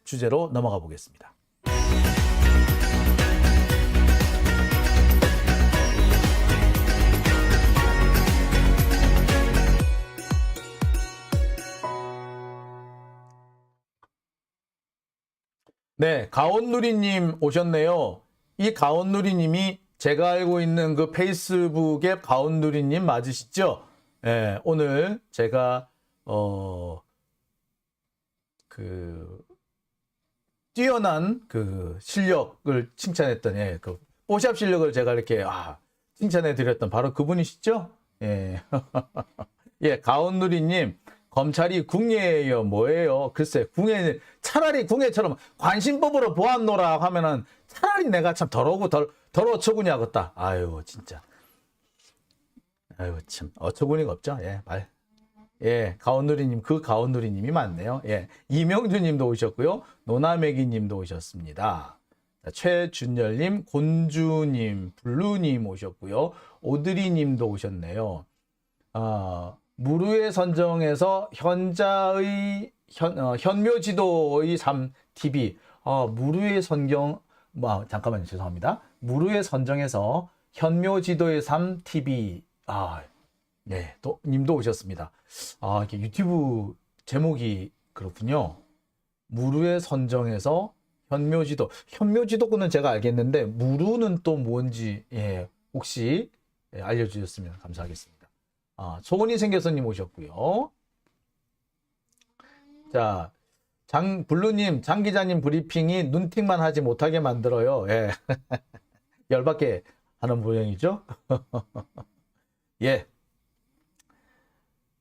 주제로 넘어가 보겠습니다. 네, 가온누리님 오셨네요. 이 가온누리님이 제가 알고 있는 그 페이스북 앱 가온누리님 맞으시죠? 네, 오늘 제가 뛰어난 그 실력을 칭찬했던 그 뽀샵 실력을 제가 이렇게 칭찬해 드렸던 바로 그분이시죠? 예. 예, 가온누리님. 검찰이 궁예예요. 뭐예요? 글쎄, 궁예, 차라리 궁예처럼 관심법으로 보았노라 하면은 차라리 내가 참 더러우고 어처구니 하겠다. 아유, 진짜. 아유, 참. 어처구니가 없죠? 예, 예, 가온누리님, 그 가온누리님이 맞네요. 예, 이명주님도 오셨고요. 노나메기님도 오셨습니다. 자, 최준열님, 곤주님, 블루님 오셨고요. 오드리님도 오셨네요. 무르의 선정에서 현묘지도의 삶 TV. 무르의 선경, 잠깐만요. 죄송합니다. 무르의 선정에서 현묘지도의 삶 TV. 네, 님도 오셨습니다. 이렇게 유튜브 제목이 그렇군요. 무르의 선정에서 현묘지도는 제가 알겠는데, 무르는 또 뭔지, 혹시 알려주셨으면 감사하겠습니다. 소문이 생겨서님 오셨고요. 자, 블루님, 장 기자님 브리핑이 눈팅만 하지 못하게 만들어요. 예. 열받게 하는 모양이죠. 예.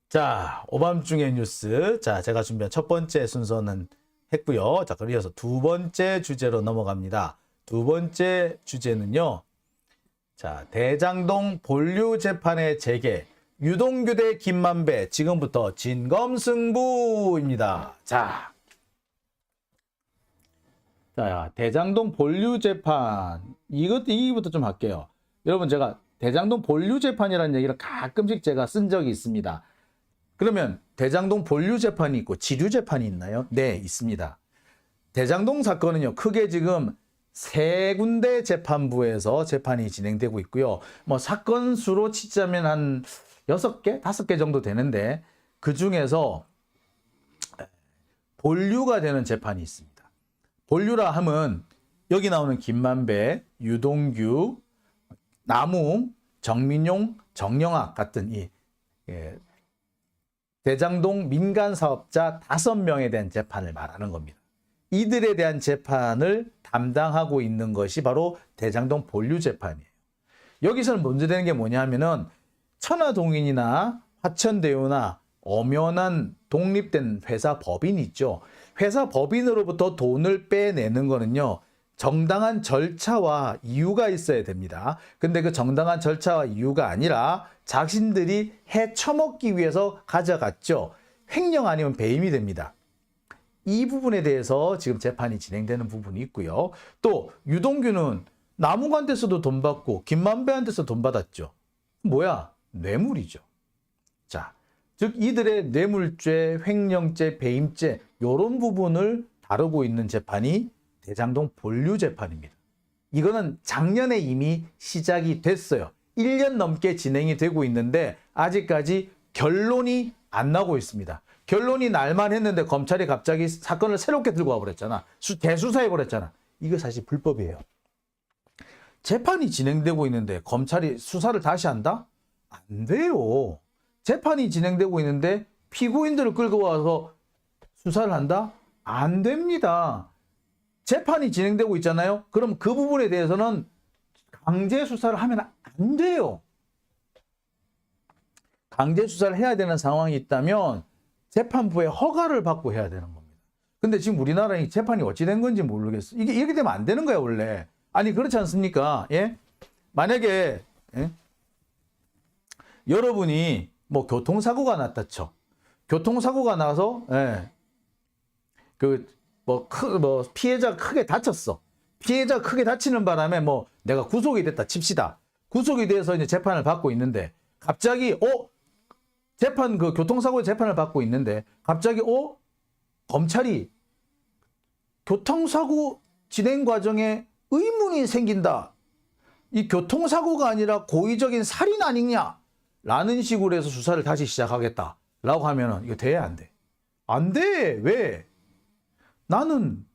자, 오밤중의 뉴스. 자, 제가 준비한 첫 번째 순서는 했고요. 자, 그래서 두 번째 주제로 넘어갑니다. 두 번째 주제는요. 자, 대장동 본류 재판의 재개. 유동규 대 김만배, 지금부터 진검승부입니다. 자, 대장동 본류 재판. 이거부터 좀 할게요. 여러분, 제가 대장동 본류 재판이라는 얘기를 가끔씩 제가 쓴 적이 있습니다. 그러면 대장동 본류 재판이 있고 지류 재판이 있나요? 네, 있습니다. 대장동 사건은요, 크게 지금 세 군데 재판부에서 재판이 진행되고 있고요. 사건 수로 치자면 한 6개, 5개 정도 되는데 그 중에서 본류가 되는 재판이 있습니다. 본류라 하면 여기 나오는 김만배, 유동규, 남웅, 정민용, 정영학 같은 이 대장동 민간 사업자 5명에 대한 재판을 말하는 겁니다. 이들에 대한 재판을 담당하고 있는 것이 바로 대장동 본류 재판이에요. 여기서는 문제되는 게 뭐냐 하면은 천하동인이나 화천대유나 엄연한 독립된 회사 법인 있죠. 회사 법인으로부터 돈을 빼내는 거는요, 정당한 절차와 이유가 있어야 됩니다. 근데 그 정당한 절차와 이유가 아니라 자신들이 헤쳐먹기 위해서 가져갔죠. 횡령 아니면 배임이 됩니다. 이 부분에 대해서 지금 재판이 진행되는 부분이 있고요. 또 유동규는 남욱한테서도 돈 받고 김만배한테서 돈 받았죠. 뭐야? 뇌물이죠. 자, 즉 이들의 뇌물죄, 횡령죄, 배임죄 이런 부분을 다루고 있는 재판이 대장동 본류 재판입니다. 이거는 작년에 이미 시작이 됐어요. 1년 넘게 진행이 되고 있는데 아직까지 결론이 안 나고 있습니다. 결론이 날만 했는데 검찰이 갑자기 사건을 새롭게 들고 와버렸잖아. 대수사해버렸잖아. 이거 사실 불법이에요. 재판이 진행되고 있는데 검찰이 수사를 다시 한다? 안 돼요. 재판이 진행되고 있는데 피고인들을 끌고 와서 수사를 한다? 안 됩니다. 재판이 진행되고 있잖아요. 그럼 그 부분에 대해서는 강제 수사를 하면 안 돼요. 강제 수사를 해야 되는 상황이 있다면 재판부의 허가를 받고 해야 되는 겁니다. 근데 지금 우리나라의 재판이 어찌 된 건지 모르겠어. 이게 이렇게 되면 안 되는 거야, 원래. 아니, 그렇지 않습니까? 예? 만약에, 여러분이 교통사고가 났다 쳐. 교통사고가 나서, 피해자가 크게 다쳤어. 피해자가 크게 다치는 바람에 내가 구속이 됐다 칩시다. 구속이 돼서 이제 재판을 받고 있는데, 갑자기, 교통사고의 재판을 받고 있는데, 갑자기, 검찰이 교통사고 진행 과정에 의문이 생긴다. 이 교통사고가 아니라 고의적인 살인 아니냐? 라는 식으로 해서 수사를 다시 시작하겠다. 라고 하면은 이거 돼? 안 돼? 안 돼. 왜? 나는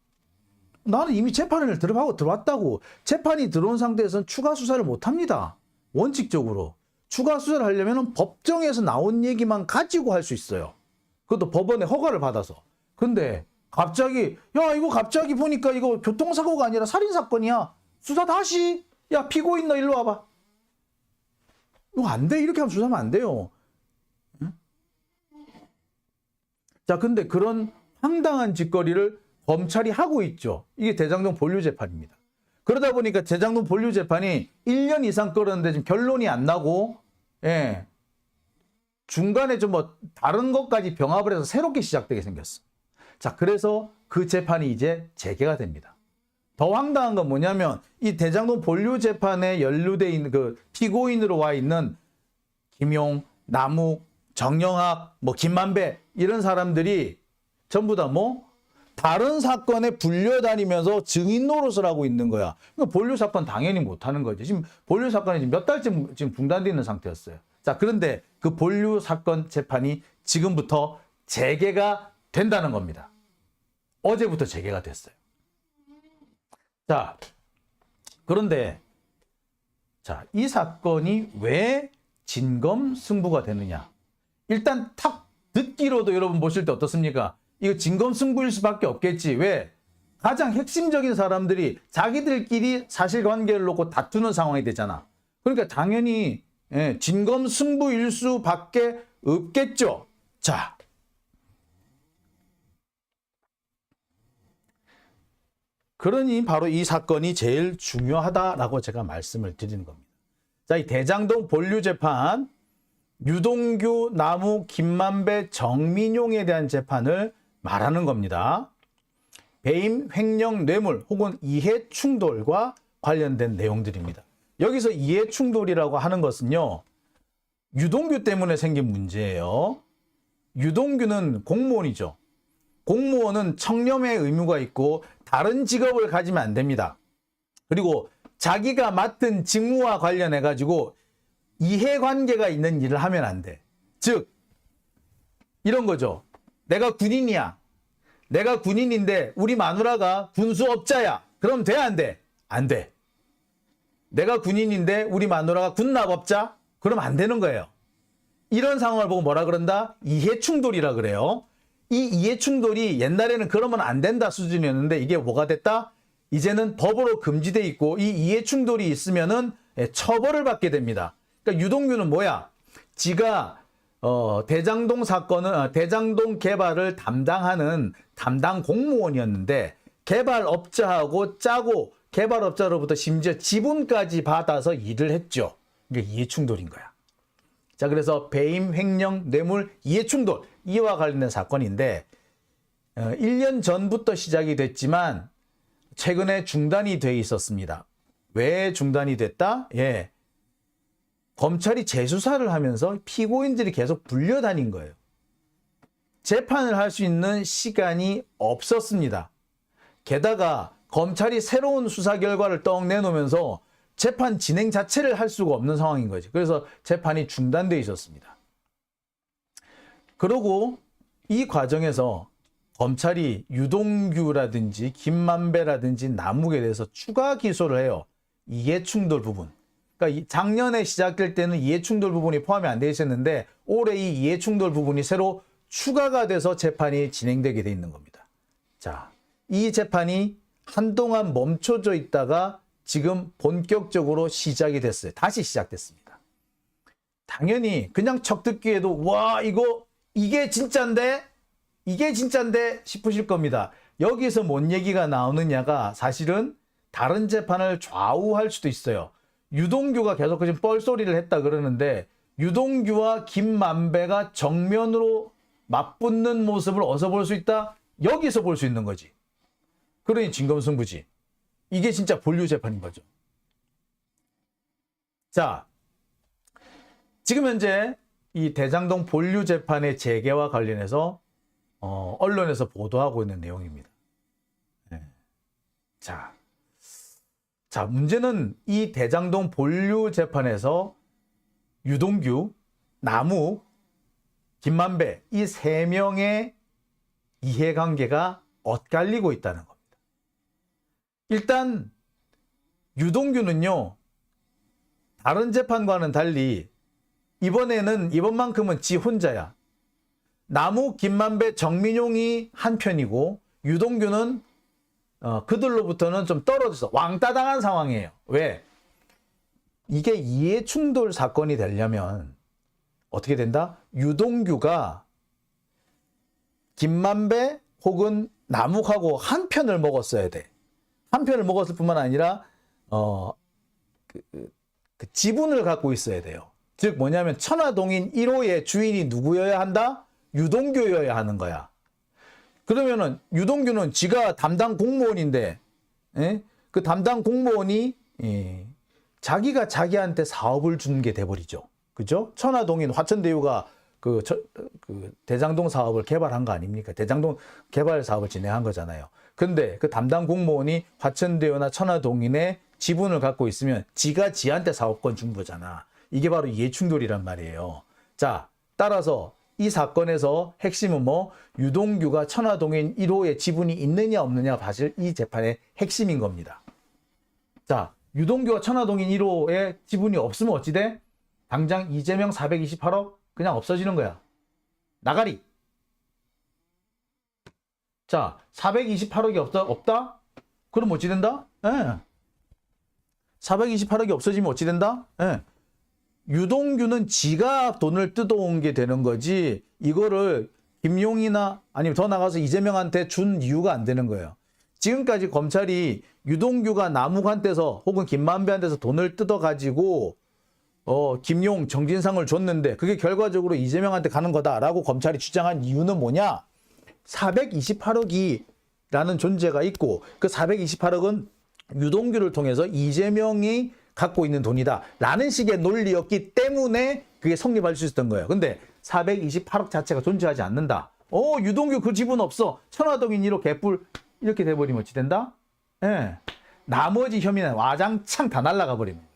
이미 재판을 들어왔다고. 재판이 들어온 상태에서는 추가 수사를 못 합니다. 원칙적으로. 추가 수사를 하려면 법정에서 나온 얘기만 가지고 할 수 있어요. 그것도 법원의 허가를 받아서. 근데 갑자기 이거 갑자기 보니까 이거 교통사고가 아니라 살인사건이야. 수사 다시. 야, 피고인 너 일로 와봐. 이거 안 돼. 이렇게 하면 수사하면 안 돼요. 응? 자, 근데 그런 황당한 짓거리를 검찰이 하고 있죠. 이게 대장동 본류 재판입니다. 그러다 보니까 대장동 본류 재판이 1년 이상 끌었는데 지금 결론이 안 나고, 예, 중간에 좀 뭐 다른 것까지 병합을 해서 새롭게 시작되게 생겼어. 자, 그래서 그 재판이 이제 재개가 됩니다. 더 황당한 건 뭐냐면 이 대장동 본류 재판에 연루돼 있는 그 피고인으로 와 있는 김용, 남욱, 정영학, 뭐 김만배 이런 사람들이 전부 다 뭐 다른 사건에 불려다니면서 증인 노릇을 하고 있는 거야. 그러니까 본류 사건 당연히 못하는 거지. 지금 본류 사건이 몇 달째 지금 중단되어 있는 상태였어요. 자, 그런데 그 본류 사건 재판이 지금부터 재개가 된다는 겁니다. 어제부터 재개가 됐어요. 자, 그런데 자, 이 사건이 왜 진검승부가 되느냐? 일단 탁 듣기로도 여러분 보실 때 어떻습니까? 이거 진검승부일 수밖에 없겠지. 왜? 가장 핵심적인 사람들이 자기들끼리 사실관계를 놓고 다투는 상황이 되잖아. 그러니까 당연히 진검승부일 수밖에 없겠죠. 자, 그러니 바로 이 사건이 제일 중요하다라고 제가 말씀을 드리는 겁니다. 자, 이 대장동 본류 재판, 유동규, 남욱, 김만배, 정민용에 대한 재판을 말하는 겁니다. 배임, 횡령, 뇌물 혹은 이해 충돌과 관련된 내용들입니다. 여기서 이해 충돌이라고 하는 것은요, 유동규 때문에 생긴 문제예요. 유동규는 공무원이죠. 공무원은 청렴의 의무가 있고 다른 직업을 가지면 안 됩니다. 그리고 자기가 맡은 직무와 관련해 가지고 이해관계가 있는 일을 하면 안 돼. 즉 이런 거죠. 내가 군인이야. 내가 군인인데 우리 마누라가 군수업자야. 그럼 돼, 안 돼? 안 돼. 내가 군인인데 우리 마누라가 군납업자? 그럼 안 되는 거예요. 이런 상황을 보고 뭐라 그런다? 이해충돌이라 그래요. 이 이해충돌이 옛날에는 그러면 안 된다 수준이었는데 이게 뭐가 됐다? 이제는 법으로 금지돼 있고 이 이해충돌이 있으면은 처벌을 받게 됩니다. 그러니까 유동규는 뭐야? 지가 대장동 사건은 대장동 개발을 담당하는 담당 공무원이었는데 개발업자하고 짜고 개발업자로부터 심지어 지분까지 받아서 일을 했죠. 이게 이해충돌인 거야. 자, 그래서 배임, 횡령, 뇌물, 이해충돌 이와 관련된 사건인데 1년 전부터 시작이 됐지만 최근에 중단이 돼 있었습니다. 왜 중단이 됐다? 예, 검찰이 재수사를 하면서 피고인들이 계속 불려다닌 거예요. 재판을 할 수 있는 시간이 없었습니다. 게다가 검찰이 새로운 수사 결과를 떡 내놓으면서 재판 진행 자체를 할 수가 없는 상황인 거지. 그래서 재판이 중단돼 있었습니다. 그리고 이 과정에서 검찰이 유동규라든지 김만배라든지 남욱에 대해서 추가 기소를 해요. 이해충돌 부분. 그러니까 작년에 시작될 때는 이해충돌 부분이 포함이 안 돼 있었는데 올해 이 이해충돌 부분이 새로 추가가 돼서 재판이 진행되게 돼 있는 겁니다. 자, 이 재판이 한동안 멈춰져 있다가 지금 본격적으로 시작이 됐어요. 다시 시작됐습니다. 당연히 그냥 척 듣기에도 와, 이게 진짠데? 이게 진짠데? 싶으실 겁니다. 여기서 뭔 얘기가 나오느냐가 사실은 다른 재판을 좌우할 수도 있어요. 유동규가 계속 지금 뻘소리를 했다 그러는데 유동규와 김만배가 정면으로 맞붙는 모습을 어디서 볼 수 있다? 여기서 볼 수 있는 거지. 그러니 진검승부지. 이게 진짜 본류 재판인 거죠. 자, 지금 현재 이 대장동 본류 재판의 재개와 관련해서 언론에서 보도하고 있는 내용입니다. 네. 자, 문제는 이 대장동 본류 재판에서 유동규, 남욱, 김만배 이 세 명의 이해관계가 엇갈리고 있다는 겁니다. 일단 유동규는요, 다른 재판과는 달리 이번만큼은 지 혼자야. 남욱, 김만배, 정민용이 한 편이고 유동규는 그들로부터는 좀 떨어져서 왕따 당한 상황이에요. 왜? 이게 이해충돌 사건이 되려면 어떻게 된다? 유동규가 김만배 혹은 남욱하고 한 편을 먹었어야 돼. 한 편을 먹었을 뿐만 아니라 그 지분을 갖고 있어야 돼요. 즉 뭐냐면 천화동인 1호의 주인이 누구여야 한다? 유동규여야 하는 거야. 그러면은 유동규는 지가 담당 공무원인데, 그 담당 공무원이 자기가 자기한테 사업을 준 게 돼버리죠. 그죠? 천화동인 화천대유가 그 대장동 사업을 개발한 거 아닙니까? 대장동 개발 사업을 진행한 거잖아요. 근데 그 담당 공무원이 화천대유나 천화동인의 지분을 갖고 있으면 지가 지한테 사업권 준 거잖아. 이게 바로 이해충돌이란 말이에요. 자, 따라서 이 사건에서 핵심은 뭐? 유동규가 천화동인 1호의 지분이 있느냐 없느냐가 사실 이 재판의 핵심인 겁니다. 자, 유동규가 천화동인 1호의 지분이 없으면 어찌 돼? 당장 이재명 428억 그냥 없어지는 거야. 나가리. 자, 428억이 없다? 그럼 어찌 된다? 428억이 없어지면 어찌 된다? 유동규는 지가 돈을 뜯어온 게 되는 거지, 이거를 김용이나 아니면 더 나가서 이재명한테 준 이유가 안 되는 거예요. 지금까지 검찰이 유동규가 남욱한테서 혹은 김만배한테서 돈을 뜯어가지고 김용, 정진상을 줬는데 그게 결과적으로 이재명한테 가는 거다라고 검찰이 주장한 이유는 뭐냐? 428억이라는 존재가 있고 그 428억은 유동규를 통해서 이재명이 갖고 있는 돈이다 라는 식의 논리였기 때문에 그게 성립할 수 있었던 거예요. 근데 428억 자체가 존재하지 않는다. 유동규 그 지분 없어. 천화동인 1호 개뿔 이렇게 돼버리면 어찌 된다? 나머지 혐의는 와장창 다 날아가 버리는 거예요.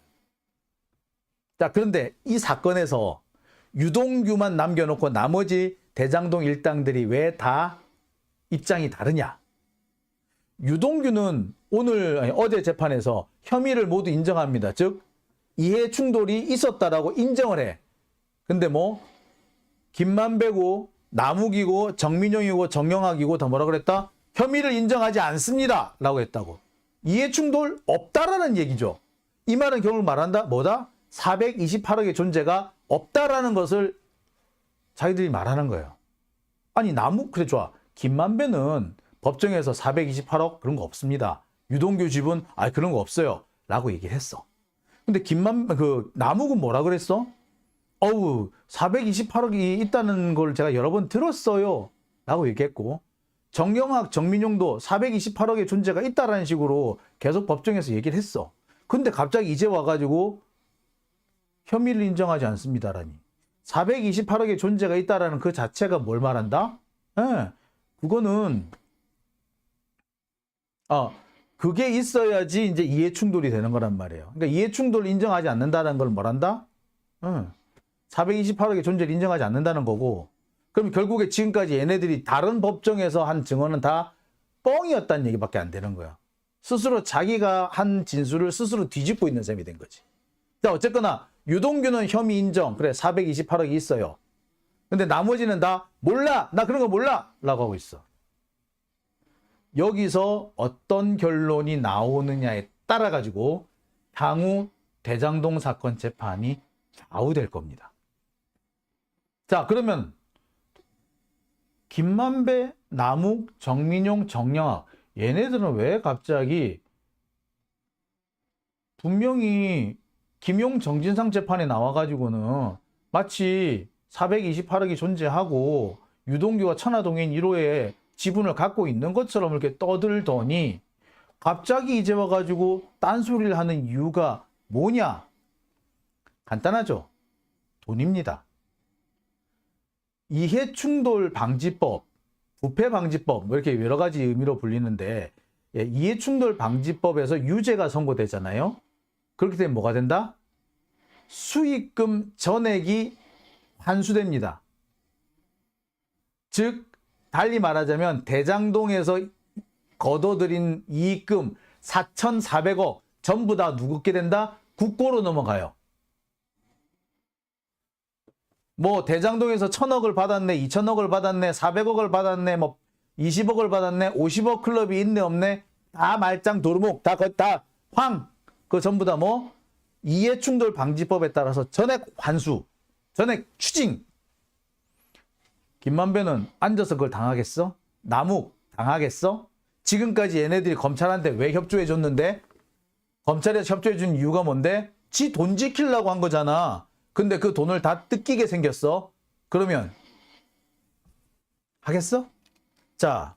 자, 그런데 이 사건에서 유동규만 남겨놓고 나머지 대장동 일당들이 왜 다 입장이 다르냐? 유동규는 어제 재판에서 혐의를 모두 인정합니다. 즉 이해 충돌이 있었다라고 인정을 해. 근데 뭐 김만배고 남욱이고 정민용이고 정영학이고 더 뭐라 그랬다? 혐의를 인정하지 않습니다 라고 했다고. 이해 충돌 없다라는 얘기죠. 이 말은 결국 말한다? 뭐다? 428억의 존재가 없다라는 것을 자기들이 말하는 거예요. 아니 남욱 그래 좋아. 김만배는 법정에서 428억 그런 거 없습니다. 유동규 지분 그런 거 없어요 라고 얘기를 했어. 근데 남욱은 뭐라 그랬어? 428억이 있다는 걸 제가 여러 번 들었어요 라고 얘기했고, 정영학, 정민용도 428억의 존재가 있다라는 식으로 계속 법정에서 얘기를 했어. 근데 갑자기 이제 와가지고 혐의를 인정하지 않습니다라니. 428억의 존재가 있다라는 그 자체가 뭘 말한다? 그거는 그게 있어야지 이제 이해충돌이 되는 거란 말이에요. 그러니까 이해충돌을 인정하지 않는다는 걸 뭐란다? 428억의 존재를 인정하지 않는다는 거고, 그럼 결국에 지금까지 얘네들이 다른 법정에서 한 증언은 다 뻥이었다는 얘기밖에 안 되는 거야. 스스로 자기가 한 진술을 스스로 뒤집고 있는 셈이 된 거지. 자, 어쨌거나 유동규는 혐의 인정. 그래, 428억이 있어요. 근데 나머지는 다 몰라. 나 그런 거 몰라. 라고 하고 있어. 여기서 어떤 결론이 나오느냐에 따라 가지고 향후 대장동 사건 재판이 좌우될 겁니다. 자, 그러면 김만배, 남욱, 정민용, 정영학 얘네들은 왜 갑자기 분명히 김용, 정진상 재판에 나와가지고는 마치 428억이 존재하고 유동규가 천화동인 1호에 지분을 갖고 있는 것처럼 이렇게 떠들더니 갑자기 이제 와가지고 딴소리를 하는 이유가 뭐냐? 간단하죠. 돈입니다. 이해충돌 방지법, 부패 방지법 뭐 이렇게 여러 가지 의미로 불리는데 예, 이해충돌 방지법에서 유죄가 선고되잖아요. 그렇게 되면 뭐가 된다? 수익금 전액이 환수됩니다. 즉 달리 말하자면 대장동에서 거둬들인 이익금 4,400억 전부 다 누구께 된다? 국고로 넘어가요. 뭐 대장동에서 1,000억을 받았네, 2,000억을 받았네, 400억을 받았네, 뭐 20억을 받았네, 50억 클럽이 있네 없네, 다 말짱 도루묵 다 황, 그 전부 다 뭐 이해충돌 방지법에 따라서 전액 환수, 전액 추징. 김만배는 앉아서 그걸 당하겠어? 남욱 당하겠어? 지금까지 얘네들이 검찰한테 왜 협조해 줬는데? 검찰에서 협조해 준 이유가 뭔데? 지 돈 지키려고 한 거잖아. 근데 그 돈을 다 뜯기게 생겼어. 그러면 하겠어? 자,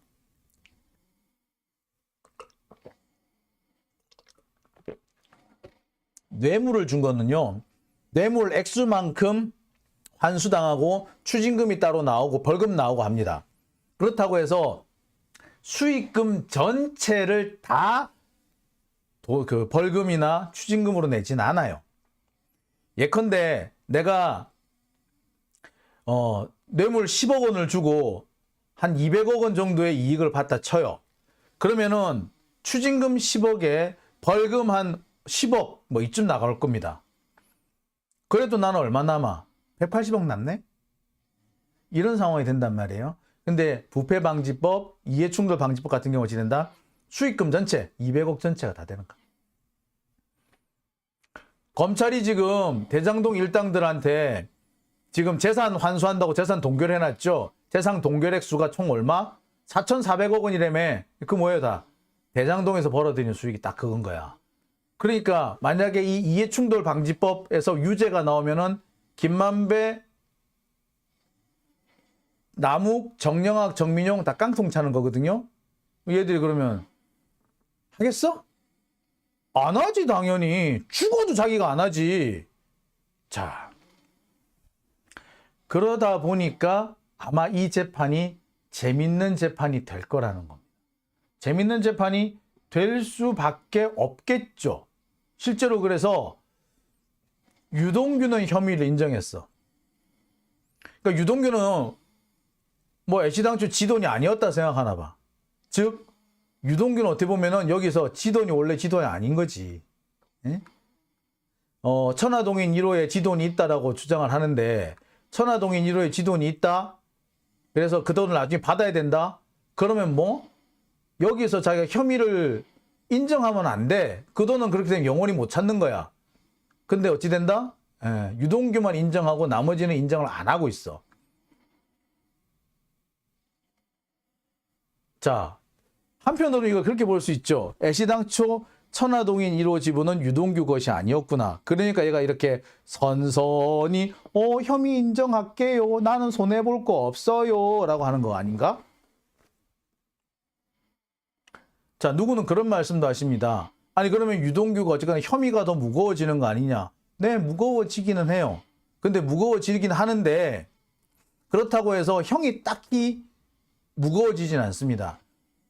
뇌물을 준 거는요, 뇌물 액수만큼 환수당하고 추징금이 따로 나오고 벌금 나오고 합니다. 그렇다고 해서 수익금 전체를 다 그 벌금이나 추징금으로 내진 않아요. 예컨대 내가 뇌물 10억 원을 주고 한 200억 원 정도의 이익을 받다 쳐요. 그러면은 추징금 10억에 벌금 한 10억 뭐 이쯤 나갈 겁니다. 그래도 나는 얼마 남아? 180억 남네? 이런 상황이 된단 말이에요. 근데 부패방지법, 이해충돌방지법 같은 경우 어찌 된다? 수익금 전체, 200억 전체가 다 되는 거야. 검찰이 지금 대장동 일당들한테 지금 재산 환수한다고 재산 동결해놨죠? 재산 동결액수가 총 얼마? 4,400억 원이라며. 그 뭐예요 다? 대장동에서 벌어들이는 수익이 딱 그건 거야. 그러니까 만약에 이 이해충돌방지법에서 유죄가 나오면은 김만배, 남욱, 정영학, 정민용 다 깡통 차는 거거든요. 얘들이 그러면 하겠어? 안 하지 당연히. 죽어도 자기가 안 하지. 자, 그러다 보니까 아마 이 재판이 재밌는 재판이 될 거라는 겁니다. 재밌는 재판이 될 수밖에 없겠죠. 실제로 그래서 유동규는 혐의를 인정했어. 그러니까 유동규는 뭐 애시당초 지 돈이 아니었다 생각하나 봐. 즉 유동규는 어떻게 보면은 여기서 지 돈이 원래 지 돈이 아닌 거지. 예? 천화동인 1호에 지 돈이 있다라고 주장을 하는데 천화동인 1호에 지 돈이 있다? 그래서 그 돈을 나중에 받아야 된다? 그러면 뭐 여기서 자기가 혐의를 인정하면 안 돼. 그 돈은 그렇게 되면 영원히 못 찾는 거야. 근데 어찌 된다? 예, 유동규만 인정하고 나머지는 인정을 안 하고 있어. 자, 한편으로 이거 그렇게 볼 수 있죠. 애시당초 천화동인 1호 지분은 유동규 것이 아니었구나. 그러니까 얘가 이렇게 선선히 혐의 인정할게요. 나는 손해볼 거 없어요. 라고 하는 거 아닌가? 자, 누구는 그런 말씀도 하십니다. 아니 그러면 유동규가 어쨌거나 혐의가 더 무거워지는 거 아니냐. 네, 무거워지기는 해요. 근데 무거워지긴 하는데 그렇다고 해서 형이 딱히 무거워지진 않습니다.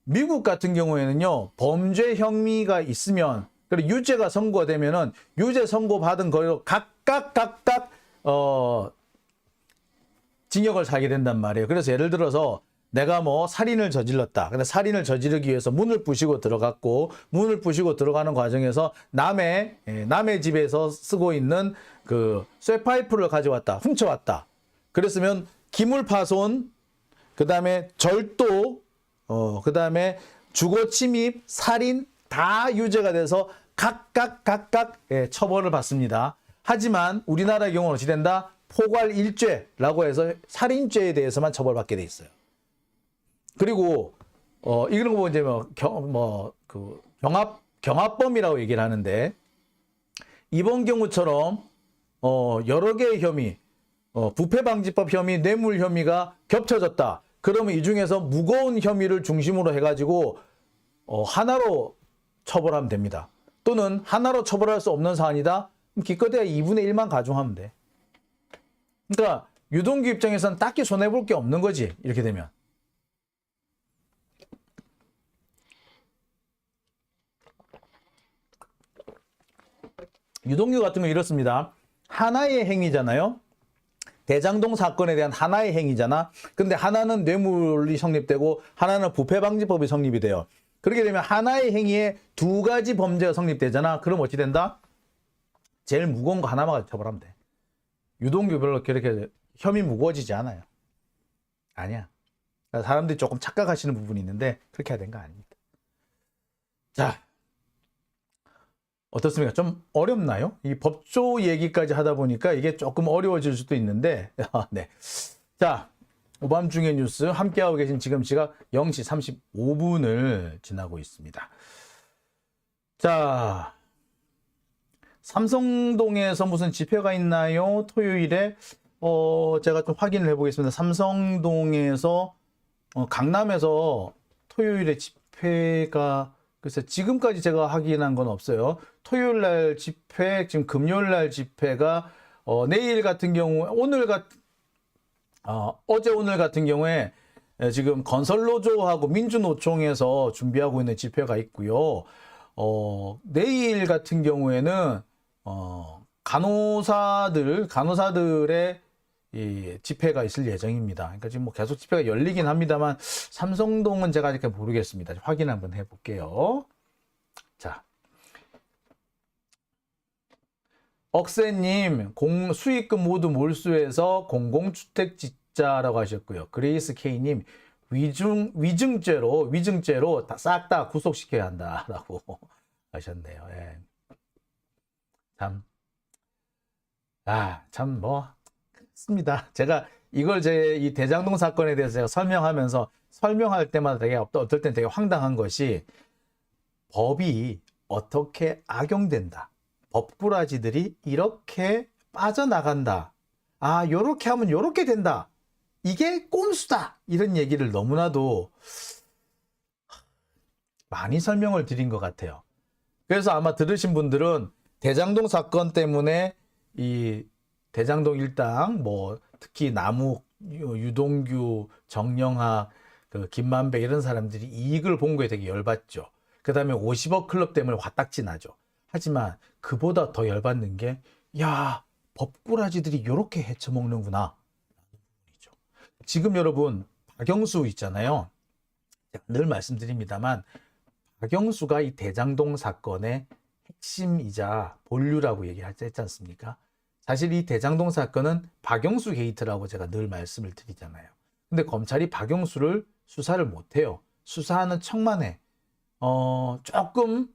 미국 같은 경우에는요, 범죄 혐의가 있으면, 그리고 유죄가 선고되면은 유죄 선고 받은 거로 각각 징역을 살게 된단 말이에요. 그래서 예를 들어서 내가 뭐 살인을 저질렀다. 근데 살인을 저지르기 위해서 문을 부시고 들어갔고, 문을 부시고 들어가는 과정에서 남의 집에서 쓰고 있는 그 쇠파이프를 가져왔다. 훔쳐왔다. 그랬으면 기물파손, 그 다음에 절도, 그 다음에 주거 침입, 살인 다 유죄가 돼서 각각 처벌을 받습니다. 하지만 우리나라의 경우는 어찌 된다? 포괄일죄라고 해서 살인죄에 대해서만 처벌받게 돼 있어요. 그리고 이런 거 보면 이제 경합범이라고 얘기를 하는데 이번 경우처럼 여러 개의 혐의, 부패방지법 혐의, 뇌물 혐의가 겹쳐졌다. 그러면 이 중에서 무거운 혐의를 중심으로 해가지고 하나로 처벌하면 됩니다. 또는 하나로 처벌할 수 없는 사안이다. 그럼 기껏해야 2분의 1만 가중하면 돼. 그러니까 유동규 입장에서는 딱히 손해볼 게 없는 거지. 이렇게 되면. 유동규 같은 거 이렇습니다. 하나의 행위잖아요. 대장동 사건에 대한 하나의 행위잖아. 근데 하나는 뇌물이 성립되고 하나는 부패방지법이 성립이 돼요. 그렇게 되면 하나의 행위에 두 가지 범죄가 성립되잖아. 그럼 어찌 된다? 제일 무거운 거 하나만 처벌하면 돼. 유동규 별로 그렇게 혐의 무거워지지 않아요. 아니야. 사람들이 조금 착각하시는 부분이 있는데 그렇게 해야 되는 거 아닙니다. 자, 어떻습니까? 좀 어렵나요? 이 법조 얘기까지 하다 보니까 이게 조금 어려워질 수도 있는데 네. 자, 오밤중의 뉴스 함께하고 계신 지금 시각 0시 35분을 지나고 있습니다. 자, 삼성동에서 무슨 집회가 있나요? 토요일에 제가 좀 확인을 해보겠습니다. 삼성동에서 강남에서 토요일에 집회가 글쎄 지금까지 제가 확인한 건 없어요. 토요일 날 집회, 지금 금요일 날 집회가 내일 같은 경우 어제 오늘 같은 경우에 지금 건설노조하고 민주노총에서 준비하고 있는 집회가 있고요. 내일 같은 경우에는 간호사들의 이 집회가 있을 예정입니다. 그러니까 지금 뭐 계속 집회가 열리긴 합니다만 삼성동은 제가 아직 모르겠습니다. 확인 한번 해볼게요. 자, 억세님 수익금 모두 몰수해서 공공주택 짓자라고 하셨고요. 그레이스 K님 위증죄로 싹 다 구속시켜야 한다라고 하셨네요. 예. 참 습니다. 제가 이걸 이 대장동 사건에 대해서 제가 설명할 때마다 되게 어떨 땐 되게 황당한 것이 법이 어떻게 악용된다. 법꾸라지들이 이렇게 빠져나간다. 요렇게 하면 요렇게 된다. 이게 꼼수다. 이런 얘기를 너무나도 많이 설명을 드린 것 같아요. 그래서 아마 들으신 분들은 대장동 사건 때문에 이 대장동 일당 특히 남욱, 유동규, 정영학, 김만배 이런 사람들이 이익을 본 거에 되게 열받죠. 그 다음에 50억 클럽 때문에 화딱지 나죠. 하지만 그보다 더 열받는 게 법꾸라지들이 이렇게 헤쳐먹는구나. 지금 여러분 박영수 있잖아요. 늘 말씀드립니다만 박영수가 이 대장동 사건의 핵심이자 본류라고 얘기했지 않습니까? 사실 이 대장동 사건은 박영수 게이트라고 제가 늘 말씀을 드리잖아요. 근데 검찰이 박영수를 수사를 못해요. 수사하는 척만 해. 조금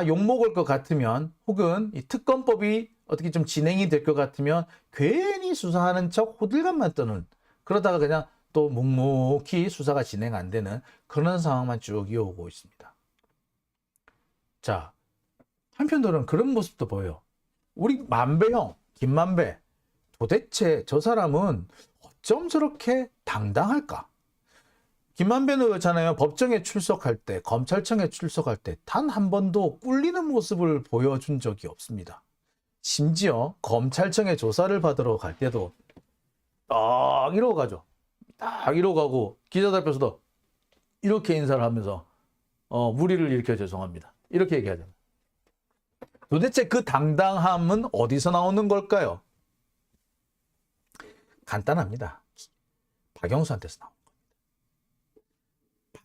욕먹을 것 같으면 혹은 이 특검법이 어떻게 좀 진행이 될 것 같으면 괜히 수사하는 척 호들갑만 떠는, 그러다가 그냥 또 묵묵히 수사가 진행 안 되는 그런 상황만 쭉 이어오고 있습니다. 자, 한편으로는 그런 모습도 보여요. 우리 만배형 김만배, 도대체 저 사람은 어쩜 저렇게 당당할까? 김만배는 그렇잖아요. 법정에 출석할 때, 검찰청에 출석할 때 단 한 번도 꿀리는 모습을 보여준 적이 없습니다. 심지어 검찰청에 조사를 받으러 갈 때도 딱 이러고 가죠. 딱 이러고 가고 기자들 앞에서도 이렇게 인사를 하면서 무리를 일으켜 죄송합니다. 이렇게 얘기하잖아요. 도대체 그 당당함은 어디서 나오는 걸까요? 간단합니다. 박영수한테서 나온 겁니다.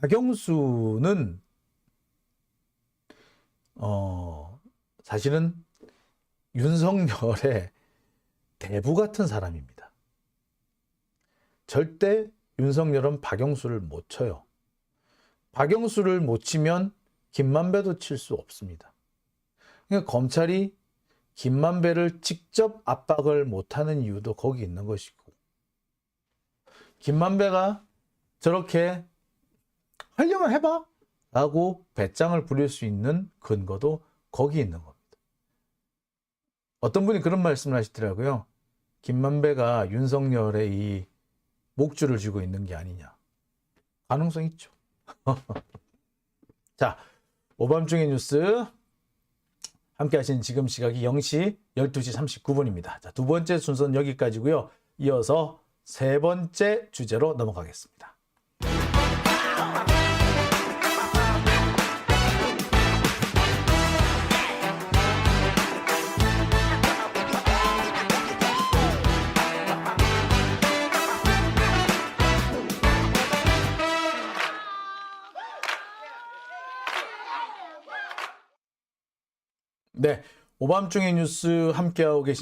박영수는 사실은 윤석열의 대부 같은 사람입니다. 절대 윤석열은 박영수를 못 쳐요. 박영수를 못 치면 김만배도 칠 수 없습니다. 그러니까 검찰이 김만배를 직접 압박을 못하는 이유도 거기 있는 것이고, 김만배가 저렇게 하려면 해봐 라고 배짱을 부릴 수 있는 근거도 거기 있는 겁니다. 어떤 분이 그런 말씀을 하시더라고요. 김만배가 윤석열의 이 목줄을 쥐고 있는 게 아니냐. 가능성 있죠. 자, 오밤중의 뉴스 함께 하신 지금 시각이 0시 12시 39분입니다. 자, 두 번째 순서는 여기까지고요. 이어서 세 번째 주제로 넘어가겠습니다. 네, 오밤중의 뉴스 함께하고 계신